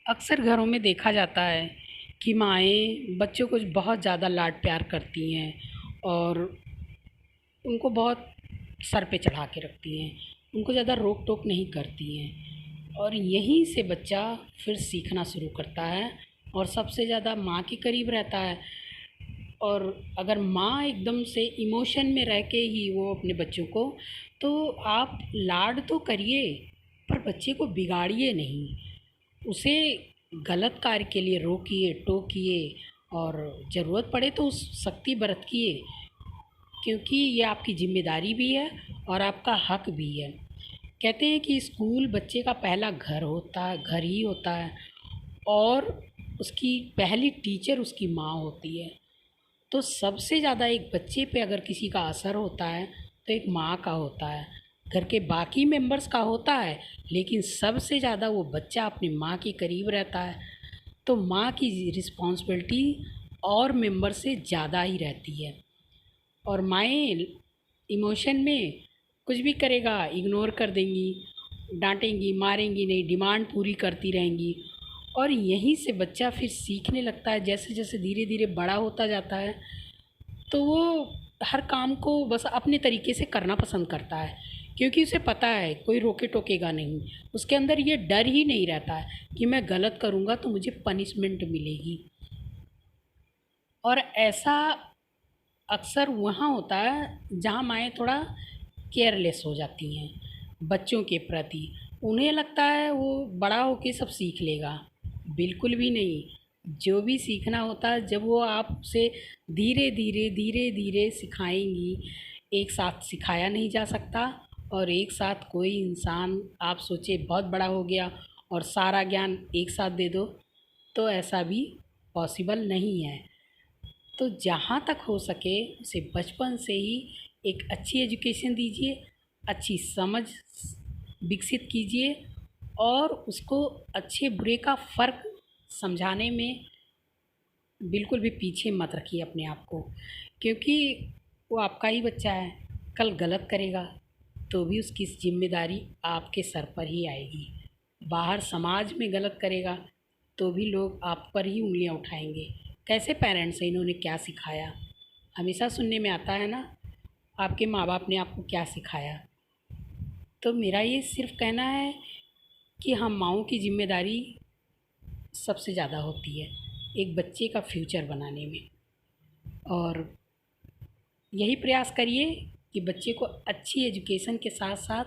अक्सर घरों में देखा जाता है कि माएँ बच्चों को बहुत ज़्यादा लाड प्यार करती हैं और उनको बहुत सर पे चढ़ा के रखती हैं, उनको ज़्यादा रोक टोक नहीं करती हैं और यहीं से बच्चा फिर सीखना शुरू करता है और सबसे ज़्यादा माँ के करीब रहता है। और अगर माँ एकदम से इमोशन में रह के ही वो अपने बच्चों को, तो आप लाड तो करिए पर बच्चे को बिगाड़िए नहीं, उसे गलत कार्य के लिए रोकिए टोकिए और ज़रूरत पड़े तो उस सख्ती बरतिए, क्योंकि ये आपकी ज़िम्मेदारी भी है और आपका हक भी है। कहते हैं कि स्कूल बच्चे का पहला घर होता है, घर ही होता है और उसकी पहली टीचर उसकी माँ होती है। तो सबसे ज़्यादा एक बच्चे पे अगर किसी का असर होता है तो एक माँ का होता है। घर के बाकी मेंबर्स का होता है, लेकिन सबसे ज़्यादा वो बच्चा अपनी माँ के करीब रहता है। तो माँ की रिस्पॉन्सिबिलिटी और मेंबर से ज़्यादा ही रहती है और माएँ इमोशन में कुछ भी करेगा इग्नोर कर देंगी, डांटेंगी मारेंगी नहीं, डिमांड पूरी करती रहेंगी और यहीं से बच्चा फिर सीखने लगता है। जैसे जैसे धीरे धीरे बड़ा होता जाता है तो वो हर काम को बस अपने तरीके से करना पसंद करता है, क्योंकि उसे पता है कोई रोके टोकेगा नहीं। उसके अंदर ये डर ही नहीं रहता है कि मैं गलत करूँगा तो मुझे पनिशमेंट मिलेगी। और ऐसा अक्सर वहाँ होता है जहाँ माएँ थोड़ा केयरलेस हो जाती हैं बच्चों के प्रति। उन्हें लगता है वो बड़ा होके सब सीख लेगा, बिल्कुल भी नहीं। जो भी सीखना होता है जब वो आपसे धीरे धीरे धीरे धीरे सिखाएंगी, एक साथ सिखाया नहीं जा सकता। और एक साथ कोई इंसान आप सोचे बहुत बड़ा हो गया और सारा ज्ञान एक साथ दे दो, तो ऐसा भी पॉसिबल नहीं है। तो जहाँ तक हो सके उसे बचपन से ही एक अच्छी एजुकेशन दीजिए, अच्छी समझ विकसित कीजिए और उसको अच्छे बुरे का फ़र्क समझाने में बिल्कुल भी पीछे मत रखिए अपने आप को, क्योंकि वो आपका ही बच्चा है। कल गलत करेगा तो भी उसकी ज़िम्मेदारी आपके सर पर ही आएगी। बाहर समाज में गलत करेगा तो भी लोग आप पर ही उँगलियाँ उठाएंगे। कैसे पेरेंट्स हैं, इन्होंने क्या सिखाया? हमेशा सुनने में आता है ना, आपके माँ बाप ने आपको क्या सिखाया। तो मेरा ये सिर्फ कहना है कि हम माँओं की ज़िम्मेदारी सबसे ज़्यादा होती है एक बच्चे का फ्यूचर बनाने में। और यही प्रयास करिए कि बच्चे को अच्छी एजुकेशन के साथ साथ